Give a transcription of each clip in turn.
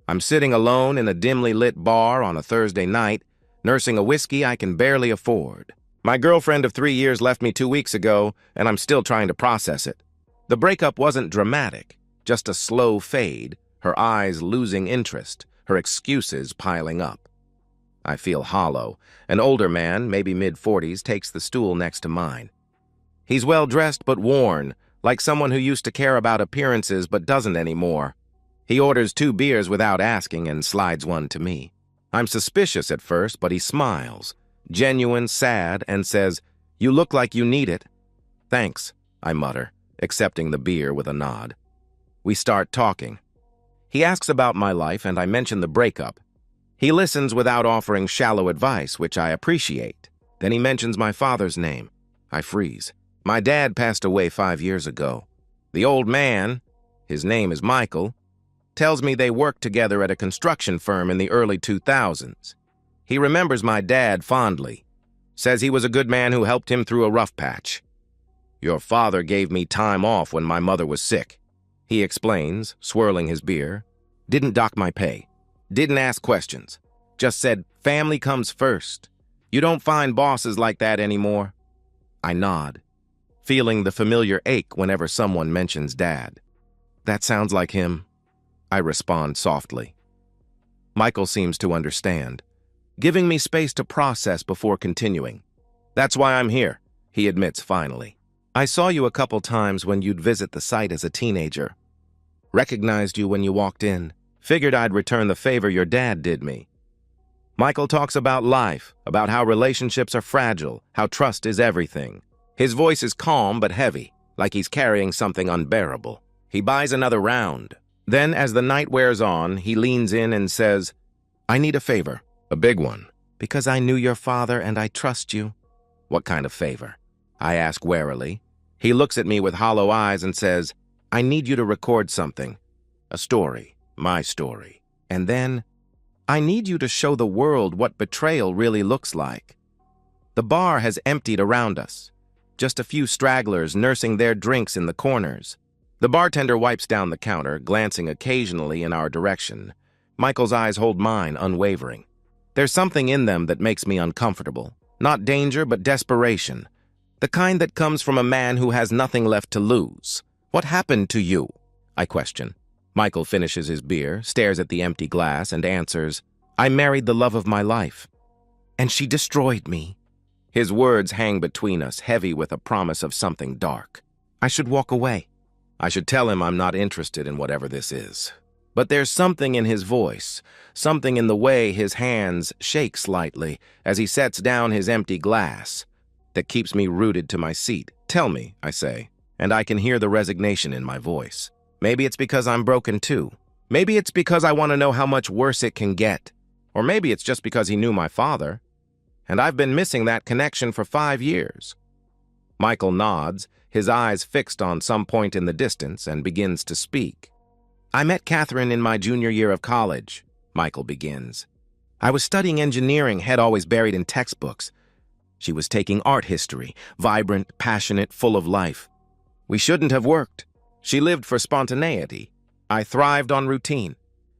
I'm sitting alone in a dimly lit bar on a Thursday night, nursing a whiskey I can barely afford. My girlfriend of 3 years left me 2 weeks ago, and I'm still trying to process it. The breakup wasn't dramatic, just a slow fade, her eyes losing interest, her excuses piling up. I feel hollow. An older man, maybe mid-40s, takes the stool next to mine. He's well-dressed but worn, like someone who used to care about appearances but doesn't anymore. He orders 2 beers without asking and slides one to me. I'm suspicious at first, but he smiles, genuine, sad, and says, "You look like you need it." "Thanks," I mutter, accepting the beer with a nod. We start talking. He asks about my life, and I mention the breakup. He listens without offering shallow advice, which I appreciate. Then he mentions my father's name. I freeze. My dad passed away 5 years ago. The old man, his name is Michael, tells me they worked together at a construction firm in the early 2000s. He remembers my dad fondly, says he was a good man who helped him through a rough patch. "Your father gave me time off when my mother was sick," he explains, swirling his beer. "Didn't dock my pay. Didn't ask questions. Just said, family comes first. You don't find bosses like that anymore." I nod, feeling the familiar ache whenever someone mentions Dad. "That sounds like him," I respond softly. Michael seems to understand, giving me space to process before continuing. "That's why I'm here," he admits finally. "I saw you a couple times when you'd visit the site as a teenager. Recognized you when you walked in. Figured I'd return the favor your dad did me." Michael talks about life, about how relationships are fragile, how trust is everything. His voice is calm but heavy, like he's carrying something unbearable. He buys another round. Then, as the night wears on, he leans in and says, "I need a favor, a big one, because I knew your father and I trust you." "What kind of favor?" I ask warily. He looks at me with hollow eyes and says, "I need you to record something, a story. My story. And then, I need you to show the world what betrayal really looks like." The bar has emptied around us, just a few stragglers nursing their drinks in the corners. The bartender wipes down the counter, glancing occasionally in our direction. Michael's eyes hold mine, unwavering. There's something in them that makes me uncomfortable. Not danger, but desperation. The kind that comes from a man who has nothing left to lose. "What happened to you?" I question. Michael finishes his beer, stares at the empty glass, and answers, "I married the love of my life, and she destroyed me." His words hang between us, heavy with a promise of something dark. I should walk away. I should tell him I'm not interested in whatever this is. But there's something in his voice, something in the way his hands shake slightly as he sets down his empty glass, that keeps me rooted to my seat. "Tell me," I say, and I can hear the resignation in my voice. Maybe it's because I'm broken too. Maybe it's because I want to know how much worse it can get. Or maybe it's just because he knew my father. And I've been missing that connection for 5 years. Michael nods, his eyes fixed on some point in the distance, and begins to speak. "I met Catherine in my junior year of college," Michael begins. "I was studying engineering, head always buried in textbooks. She was taking art history, vibrant, passionate, full of life. We shouldn't have worked. She lived for spontaneity. I thrived on routine.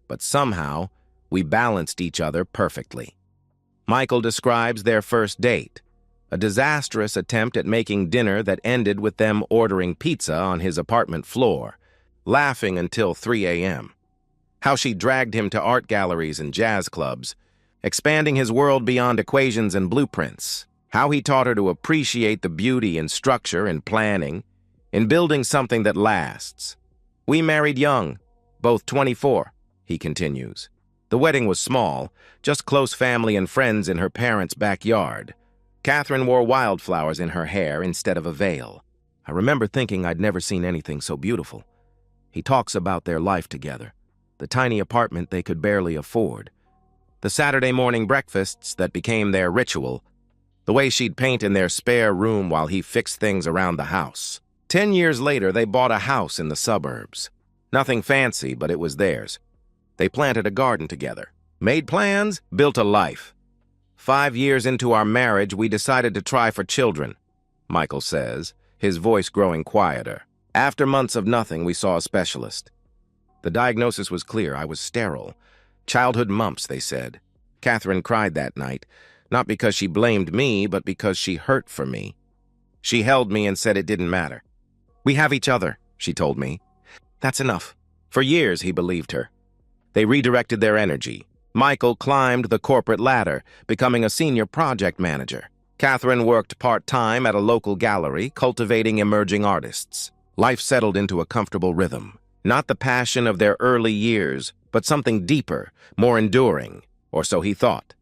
But somehow, we balanced each other perfectly." Michael describes their first date, a disastrous attempt at making dinner that ended with them ordering pizza on his apartment floor, laughing until 3 a.m. How she dragged him to art galleries and jazz clubs, expanding his world beyond equations and blueprints. How he taught her to appreciate the beauty in structure and planning, in building something that lasts. "We married young, both 24, he continues. "The wedding was small, just close family and friends in her parents' backyard. Catherine wore wildflowers in her hair instead of a veil. I remember thinking I'd never seen anything so beautiful." He talks about their life together, the tiny apartment they could barely afford, the Saturday morning breakfasts that became their ritual, the way she'd paint in their spare room while he fixed things around the house. 10 years later, they bought a house in the suburbs. Nothing fancy, but it was theirs. They planted a garden together, made plans, built a life. 5 years into our marriage, we decided to try for children, Michael says, his voice growing quieter. After months of nothing, we saw a specialist. The diagnosis was clear. I was sterile. Childhood mumps, they said. Catherine cried that night, not because she blamed me, but because she hurt for me. She held me and said it didn't matter. "We have each other," she told me. "That's enough." For years, he believed her. They redirected their energy. Michael climbed the corporate ladder, becoming a senior project manager. Catherine worked part-time at a local gallery, cultivating emerging artists. Life settled into a comfortable rhythm. Not the passion of their early years, but something deeper, more enduring, or so he thought.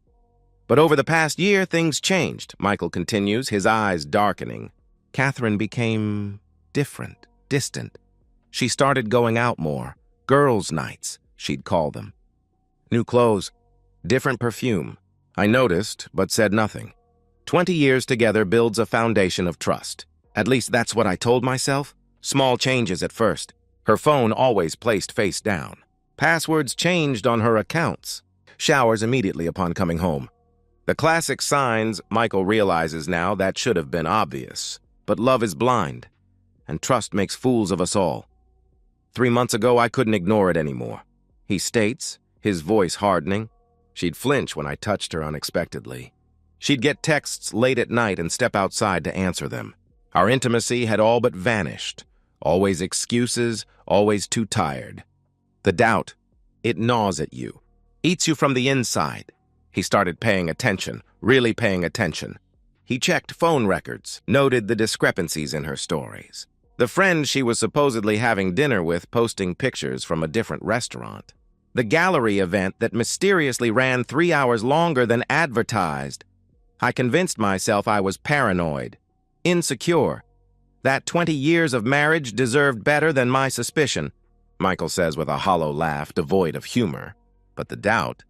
But over the past year, things changed, Michael continues, his eyes darkening. Catherine became different, distant. She started going out more. Girls' nights, she'd call them. New clothes, different perfume. I noticed, but said nothing. 20 years together builds a foundation of trust. At least that's what I told myself. Small changes at first. Her phone always placed face down. Passwords changed on her accounts. Showers immediately upon coming home. The classic signs Michael realizes now that should have been obvious. But love is blind, and trust makes fools of us all. 3 months ago, I couldn't ignore it anymore. He states, his voice hardening. She'd flinch when I touched her unexpectedly. She'd get texts late at night and step outside to answer them. Our intimacy had all but vanished. Always excuses, always too tired. The doubt, it gnaws at you, eats you from the inside. He started paying attention, really paying attention. He checked phone records, noted the discrepancies in her stories. The friend she was supposedly having dinner with posting pictures from a different restaurant. The gallery event that mysteriously ran 3 hours longer than advertised. I convinced myself I was paranoid, insecure. That 20 years of marriage deserved better than my suspicion, Michael says with a hollow laugh devoid of humor. But the doubt,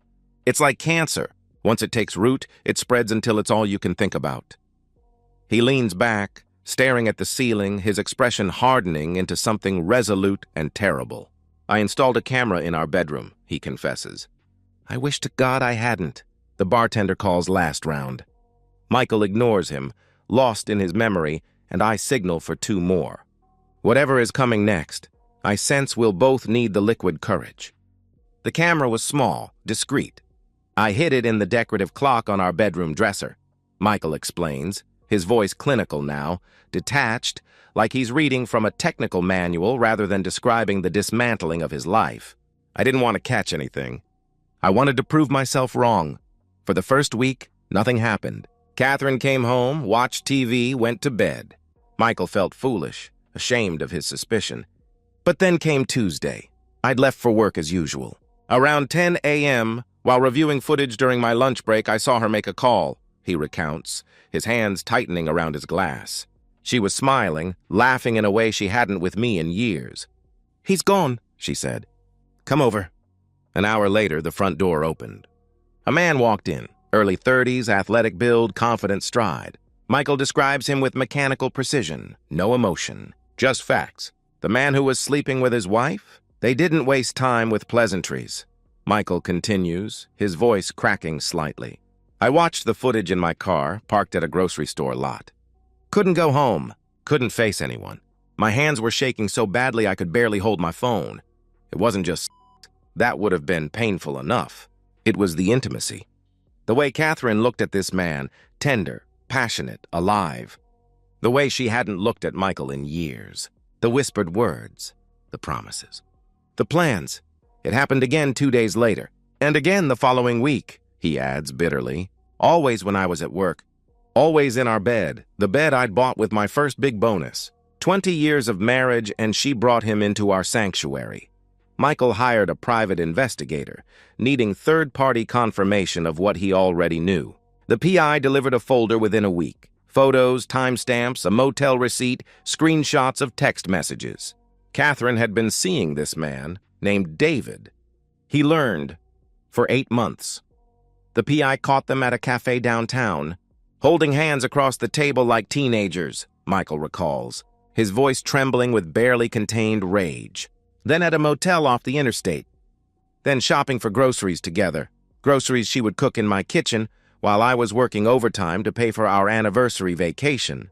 it's like cancer. Once it takes root, it spreads until it's all you can think about. He leans back, staring at the ceiling, his expression hardening into something resolute and terrible. I installed a camera in our bedroom, he confesses. I wish to God I hadn't. The bartender calls last round. Michael ignores him, lost in his memory, and I signal for 2 more. Whatever is coming next, I sense we'll both need the liquid courage. The camera was small, discreet. I hid it in the decorative clock on our bedroom dresser. Michael explains, his voice clinical now, detached, like he's reading from a technical manual rather than describing the dismantling of his life. I didn't want to catch anything. I wanted to prove myself wrong. For the first week, nothing happened. Catherine came home, watched TV, went to bed. Michael felt foolish, ashamed of his suspicion. But then came Tuesday. I'd left for work as usual. Around 10 a.m., while reviewing footage during my lunch break, I saw her make a call, he recounts, his hands tightening around his glass. She was smiling, laughing in a way she hadn't with me in years. He's gone, she said. Come over. An hour later, the front door opened. A man walked in, early 30s, athletic build, confident stride. Michael describes him with mechanical precision, no emotion, just facts. The man who was sleeping with his wife? They didn't waste time with pleasantries. Michael continues, his voice cracking slightly. I watched the footage in my car, parked at a grocery store lot. Couldn't go home, couldn't face anyone. My hands were shaking so badly I could barely hold my phone. It wasn't just that would have been painful enough. It was the intimacy. The way Catherine looked at this man, tender, passionate, alive. The way she hadn't looked at Michael in years. The whispered words, the promises. The plans. It happened again 2 days later. And again the following week, he adds bitterly. Always when I was at work. Always in our bed, the bed I'd bought with my first big bonus. 20 years of marriage, and she brought him into our sanctuary. Michael hired a private investigator, needing third-party confirmation of what he already knew. The PI delivered a folder within a week. Photos, timestamps, a motel receipt, screenshots of text messages. Catherine had been seeing this man, named David. He learned for 8 months. The PI caught them at a cafe downtown, holding hands across the table like teenagers, Michael recalls, his voice trembling with barely contained rage. Then at a motel off the interstate. Then shopping for groceries together, groceries she would cook in my kitchen while I was working overtime to pay for our anniversary vacation.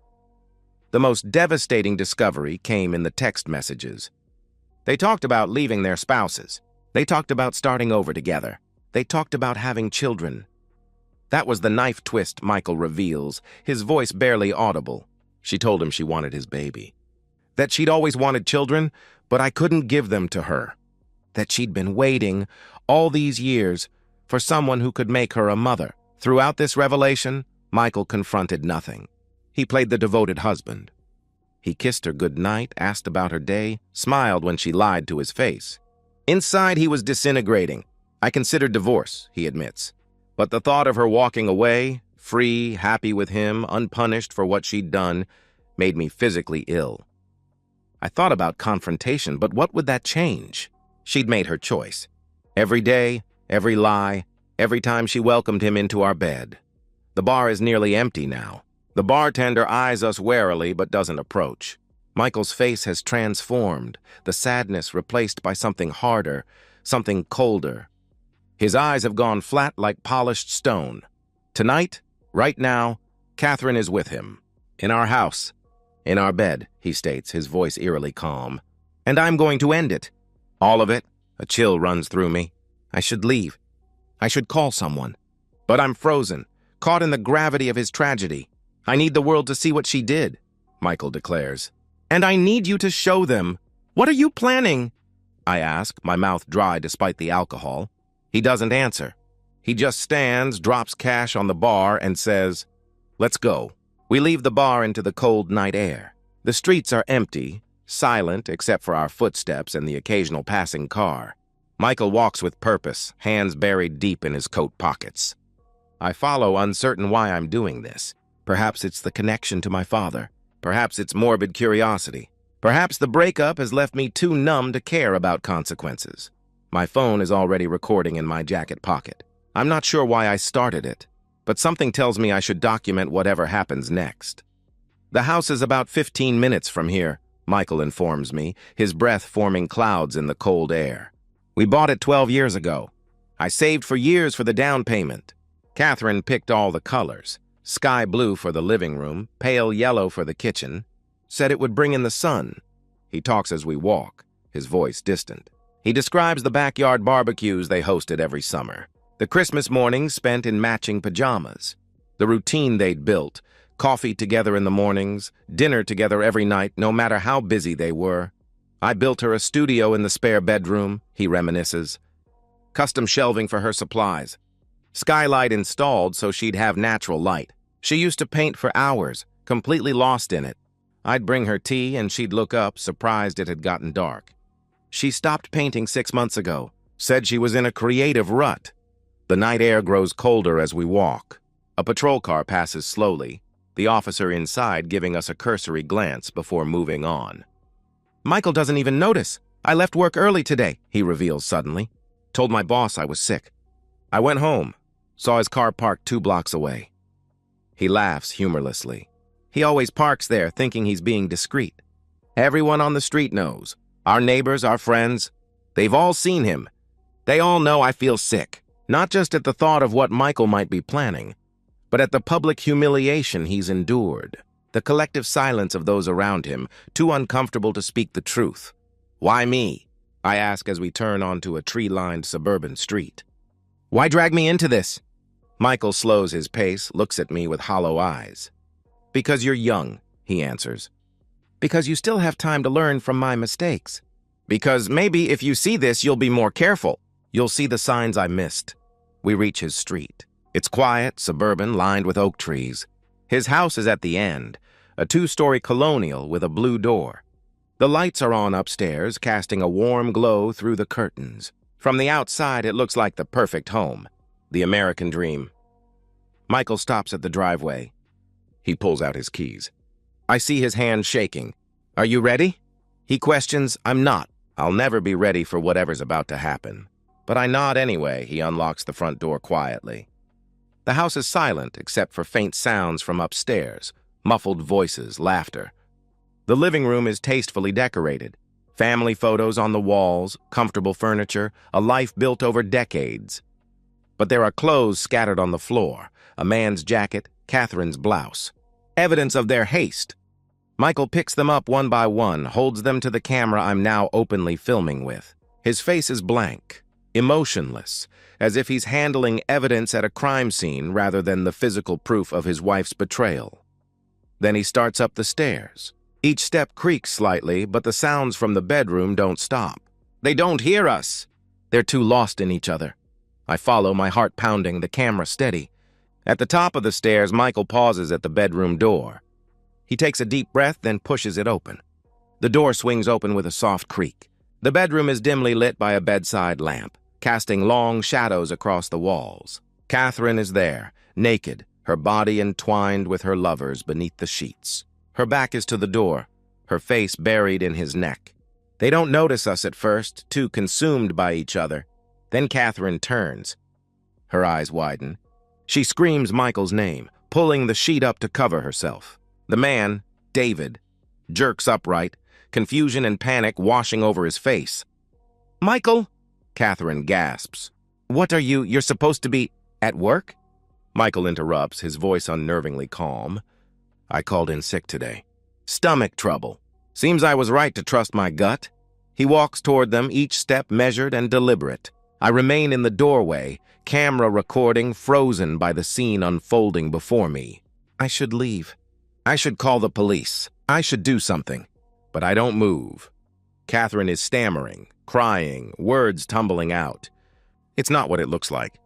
The most devastating discovery came in the text messages. They talked about leaving their spouses. They talked about starting over together. They talked about having children. That was the knife twist Michael reveals, his voice barely audible. She told him she wanted his baby. That she'd always wanted children, but I couldn't give them to her. That she'd been waiting all these years for someone who could make her a mother. Throughout this revelation, Michael confronted nothing. He played the devoted husband. He kissed her goodnight, asked about her day, smiled when she lied to his face. Inside, he was disintegrating. I considered divorce, he admits. But the thought of her walking away, free, happy with him, unpunished for what she'd done, made me physically ill. I thought about confrontation, but what would that change? She'd made her choice. Every day, every lie, every time she welcomed him into our bed. The bar is nearly empty now. The bartender eyes us warily but doesn't approach. Michael's face has transformed, the sadness replaced by something harder, something colder. His eyes have gone flat like polished stone. Tonight, right now, Catherine is with him. In our house. In our bed, he states, his voice eerily calm. And I'm going to end it. All of it. A chill runs through me. I should leave. I should call someone. But I'm frozen, caught in the gravity of his tragedy. I need the world to see what she did, Michael declares. And I need you to show them. What are you planning? I ask, my mouth dry despite the alcohol. He doesn't answer. He just stands, drops cash on the bar, and says, "Let's go." We leave the bar into the cold night air. The streets are empty, silent except for our footsteps and the occasional passing car. Michael walks with purpose, hands buried deep in his coat pockets. I follow, uncertain why I'm doing this. Perhaps it's the connection to my father. Perhaps it's morbid curiosity. Perhaps the breakup has left me too numb to care about consequences. My phone is already recording in my jacket pocket. I'm not sure why I started it, but something tells me I should document whatever happens next. The house is about 15 minutes from here, Michael informs me, his breath forming clouds in the cold air. We bought it 12 years ago. I saved for years for the down payment. Catherine picked all the colors. Sky blue for the living room, pale yellow for the kitchen. Said it would bring in the sun. He talks as we walk, his voice distant. He describes the backyard barbecues they hosted every summer. The Christmas mornings spent in matching pajamas. The routine they'd built, coffee together in the mornings, dinner together every night, no matter how busy they were. I built her a studio in the spare bedroom, he reminisces. Custom shelving for her supplies. Skylight installed so she'd have natural light. She used to paint for hours, completely lost in it. I'd bring her tea and she'd look up, surprised it had gotten dark. She stopped painting 6 months ago, said she was in a creative rut. The night air grows colder as we walk. A patrol car passes slowly, the officer inside giving us a cursory glance before moving on. Michael doesn't even notice. I left work early today, he reveals suddenly. Told my boss I was sick. I went home. Saw his car parked 2 blocks away. He laughs humorlessly. He always parks there, thinking he's being discreet. Everyone on the street knows. Our neighbors, our friends, they've all seen him. They all know I feel sick, not just at the thought of what Michael might be planning, but at the public humiliation he's endured, the collective silence of those around him, too uncomfortable to speak the truth. Why me? I ask as we turn onto a tree-lined suburban street. Why drag me into this? Michael slows his pace, looks at me with hollow eyes. Because you're young, he answers. Because you still have time to learn from my mistakes. Because maybe if you see this, you'll be more careful. You'll see the signs I missed. We reach his street. It's quiet, suburban, lined with oak trees. His house is at the end, a 2-story colonial with a blue door. The lights are on upstairs, casting a warm glow through the curtains. From the outside, it looks like the perfect home. The American dream. Michael stops at the driveway. He pulls out his keys. I see his hand shaking. Are you ready? He questions. I'm not. I'll never be ready for whatever's about to happen. But I nod anyway. He unlocks the front door quietly. The house is silent except for faint sounds from upstairs, muffled voices, laughter. The living room is tastefully decorated. Family photos on the walls, comfortable furniture, a life built over decades. But there are clothes scattered on the floor, a man's jacket, Catherine's blouse. Evidence of their haste. Michael picks them up one by one, holds them to the camera I'm now openly filming with. His face is blank, emotionless, as if he's handling evidence at a crime scene rather than the physical proof of his wife's betrayal. Then he starts up the stairs. Each step creaks slightly, but the sounds from the bedroom don't stop. They don't hear us. They're too lost in each other. I follow, my heart pounding, the camera steady. At the top of the stairs, Michael pauses at the bedroom door. He takes a deep breath, then pushes it open. The door swings open with a soft creak. The bedroom is dimly lit by a bedside lamp, casting long shadows across the walls. Catherine is there, naked, her body entwined with her lover's beneath the sheets. Her back is to the door, her face buried in his neck. They don't notice us at first, too consumed by each other. Then Catherine turns. Her eyes widen. She screams Michael's name, pulling the sheet up to cover herself. The man, David, jerks upright, confusion and panic washing over his face. "Michael!" Catherine gasps. "What are you? You're supposed to be at work?" Michael interrupts, his voice unnervingly calm. "I called in sick today. Stomach trouble. Seems I was right to trust my gut." He walks toward them, each step measured and deliberate. I remain in the doorway, camera recording, frozen by the scene unfolding before me. I should leave. I should call the police. I should do something. But I don't move. Catherine is stammering, crying, words tumbling out. It's not what it looks like.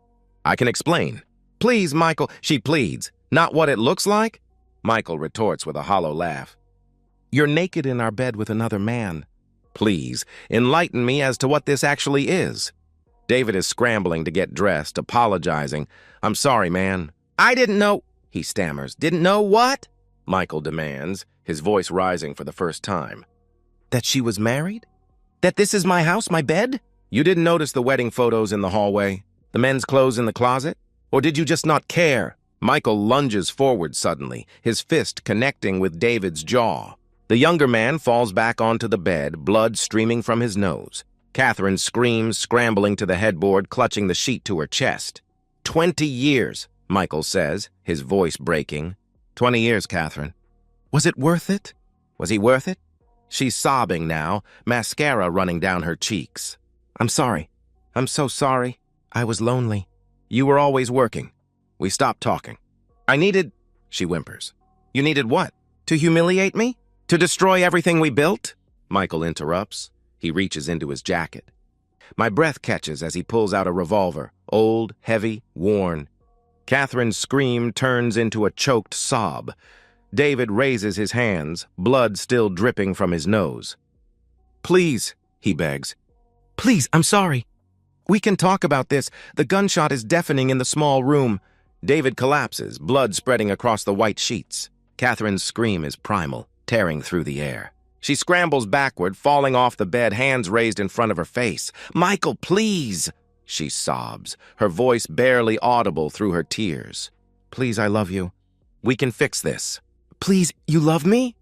I can explain. "Please, Michael," she pleads. "Not what it looks like?" Michael retorts with a hollow laugh. "You're naked in our bed with another man. Please, enlighten me as to what this actually is." David is scrambling to get dressed, apologizing. "I'm sorry, man. I didn't know," he stammers. "Didn't know what?" Michael demands, his voice rising for the first time. "That she was married? That this is my house, my bed? You didn't notice the wedding photos in the hallway? The men's clothes in the closet? Or did you just not care?" Michael lunges forward suddenly, his fist connecting with David's jaw. The younger man falls back onto the bed, blood streaming from his nose. Catherine screams, scrambling to the headboard, clutching the sheet to her chest. 20 years, Michael says, his voice breaking. 20 years, Catherine. Was it worth it? Was he worth it? She's sobbing now, mascara running down her cheeks. "I'm sorry. I'm so sorry. I was lonely. You were always working. We stopped talking. I needed," she whimpers. "You needed what? To humiliate me? To destroy everything we built?" Michael interrupts. He reaches into his jacket. My breath catches as he pulls out a revolver, old, heavy, worn. Catherine's scream turns into a choked sob. David raises his hands, blood still dripping from his nose. "Please," he begs. "Please, I'm sorry. We can talk about this. The gunshot is deafening in the small room." David collapses, blood spreading across the white sheets. Catherine's scream is primal, tearing through the air. She scrambles backward, falling off the bed, hands raised in front of her face. "Michael, please!" she sobs, her voice barely audible through her tears. "Please, I love you. We can fix this." "Please, you love me?"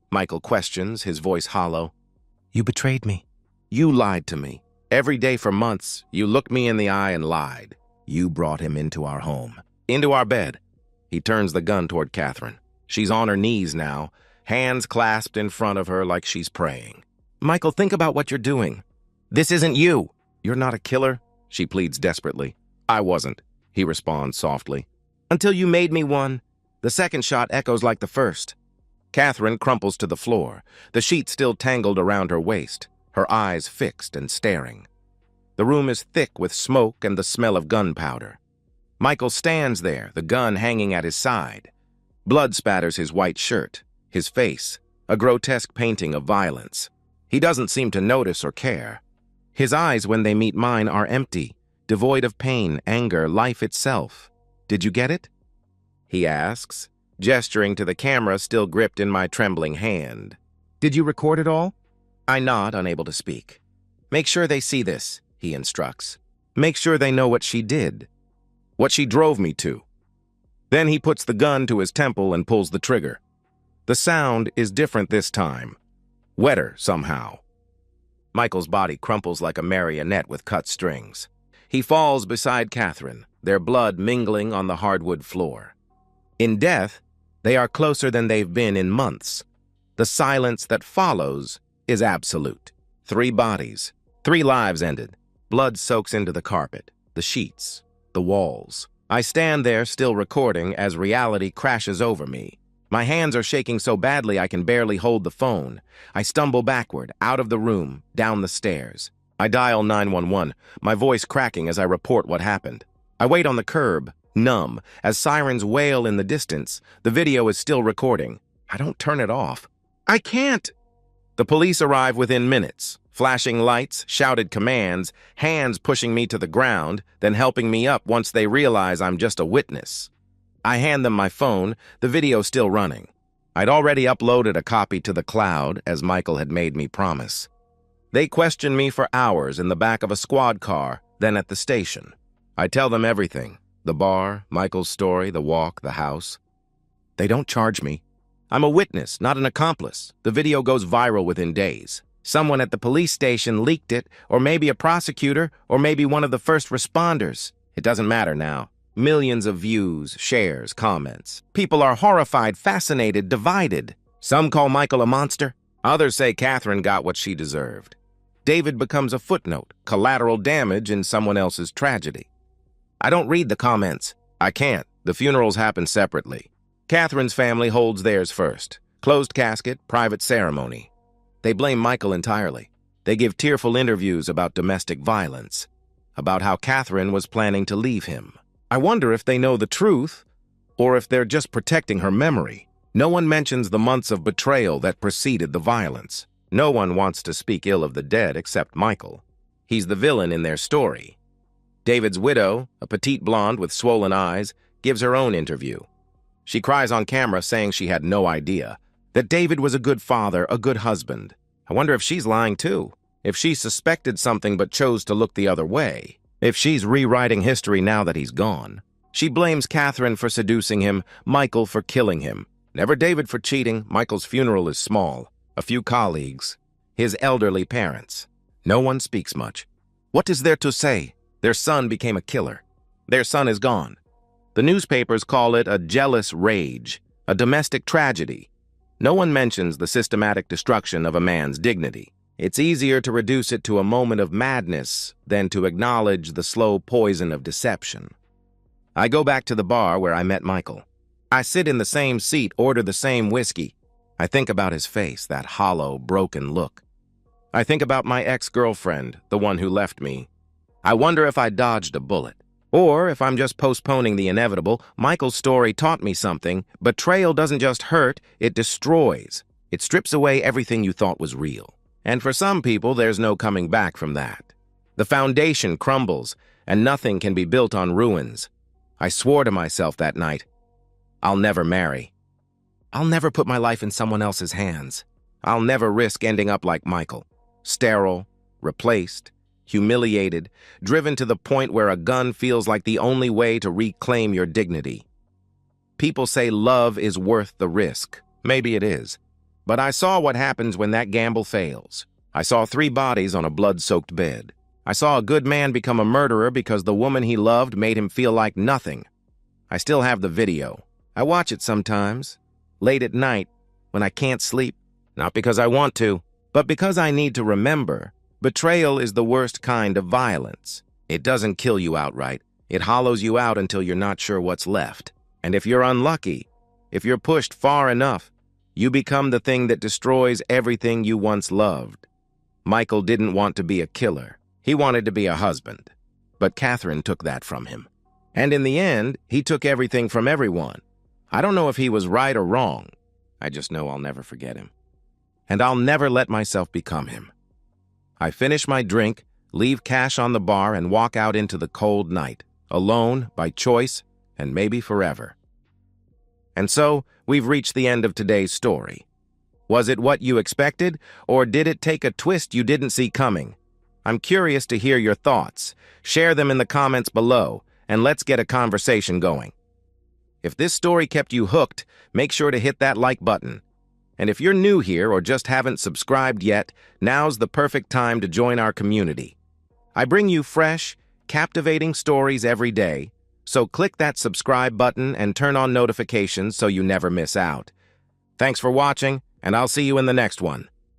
Michael questions, his voice hollow. "You betrayed me. You lied to me. Every day for months, you looked me in the eye and lied. You brought him into our home, into our bed." He turns the gun toward Catherine. She's on her knees now, hands clasped in front of her like she's praying. "Michael, think about what you're doing. This isn't you. You're not a killer," she pleads desperately. "I wasn't," he responds softly. "Until you made me one." The second shot echoes like the first. Catherine crumples to the floor, the sheet still tangled around her waist, her eyes fixed and staring. The room is thick with smoke and the smell of gunpowder. Michael stands there, the gun hanging at his side. Blood spatters his white shirt, his face, a grotesque painting of violence. He doesn't seem to notice or care. His eyes, when they meet mine, are empty, devoid of pain, anger, life itself. "Did you get it?" he asks, gesturing to the camera still gripped in my trembling hand. "Did you record it all?" I nod, unable to speak. "Make sure they see this," he instructs. "Make sure they know what she did, what she drove me to." Then he puts the gun to his temple and pulls the trigger. The sound is different this time, wetter somehow. Michael's body crumples like a marionette with cut strings. He falls beside Catherine, their blood mingling on the hardwood floor. In death, they are closer than they've been in months. The silence that follows is absolute. 3 bodies, 3 lives ended. Blood soaks into the carpet, the sheets, the walls. I stand there still recording as reality crashes over me. My hands are shaking so badly I can barely hold the phone. I stumble backward, out of the room, down the stairs. I dial 911, my voice cracking as I report what happened. I wait on the curb, numb, as sirens wail in the distance. The video is still recording. I don't turn it off. I can't! The police arrive within minutes, flashing lights, shouted commands, hands pushing me to the ground, then helping me up once they realize I'm just a witness. I hand them my phone, the video still running. I'd already uploaded a copy to the cloud, as Michael had made me promise. They question me for hours in the back of a squad car, then at the station. I tell them everything, the bar, Michael's story, the walk, the house. They don't charge me. I'm a witness, not an accomplice. The video goes viral within days. Someone at the police station leaked it, or maybe a prosecutor, or maybe one of the first responders. It doesn't matter now. Millions of views, shares, comments. People are horrified, fascinated, divided. Some call Michael a monster. Others say Catherine got what she deserved. David becomes a footnote, collateral damage in someone else's tragedy. I don't read the comments. I can't. The funerals happen separately. Catherine's family holds theirs first. Closed casket, private ceremony. They blame Michael entirely. They give tearful interviews about domestic violence, about how Catherine was planning to leave him. I wonder if they know the truth, or if they're just protecting her memory. No one mentions the months of betrayal that preceded the violence. No one wants to speak ill of the dead except Michael. He's the villain in their story. David's widow, a petite blonde with swollen eyes, gives her own interview. She cries on camera saying she had no idea, that David was a good father, a good husband. I wonder if she's lying too, if she suspected something but chose to look the other way, if she's rewriting history now that he's gone. She blames Catherine for seducing him, Michael for killing him. Never David for cheating. Michael's funeral is small. A few colleagues. His elderly parents. No one speaks much. What is there to say? Their son became a killer. Their son is gone. The newspapers call it a jealous rage, a domestic tragedy. No one mentions the systematic destruction of a man's dignity. It's easier to reduce it to a moment of madness than to acknowledge the slow poison of deception. I go back to the bar where I met Michael. I sit in the same seat, order the same whiskey. I think about his face, that hollow, broken look. I think about my ex-girlfriend, the one who left me. I wonder if I dodged a bullet. Or if I'm just postponing the inevitable. Michael's story taught me something. Betrayal doesn't just hurt, it destroys. It strips away everything you thought was real. And for some people, there's no coming back from that. The foundation crumbles, and nothing can be built on ruins. I swore to myself that night, I'll never marry. I'll never put my life in someone else's hands. I'll never risk ending up like Michael, sterile, replaced, humiliated, driven to the point where a gun feels like the only way to reclaim your dignity. People say love is worth the risk. Maybe it is. But I saw what happens when that gamble fails. I saw 3 bodies on a blood-soaked bed. I saw a good man become a murderer because the woman he loved made him feel like nothing. I still have the video. I watch it sometimes, late at night, when I can't sleep. Not because I want to, but because I need to remember. Betrayal is the worst kind of violence. It doesn't kill you outright. It hollows you out until you're not sure what's left. And if you're unlucky, if you're pushed far enough, you become the thing that destroys everything you once loved. Michael didn't want to be a killer. He wanted to be a husband. But Catherine took that from him. And in the end, he took everything from everyone. I don't know if he was right or wrong. I just know I'll never forget him. And I'll never let myself become him. I finish my drink, leave cash on the bar, and walk out into the cold night, alone, by choice, and maybe forever. And so, we've reached the end of today's story. Was it what you expected, or did it take a twist you didn't see coming? I'm curious to hear your thoughts. Share them in the comments below, and let's get a conversation going. If this story kept you hooked, make sure to hit that like button. And if you're new here or just haven't subscribed yet, now's the perfect time to join our community. I bring you fresh, captivating stories every day, so click that subscribe button and turn on notifications so you never miss out. Thanks for watching, and I'll see you in the next one.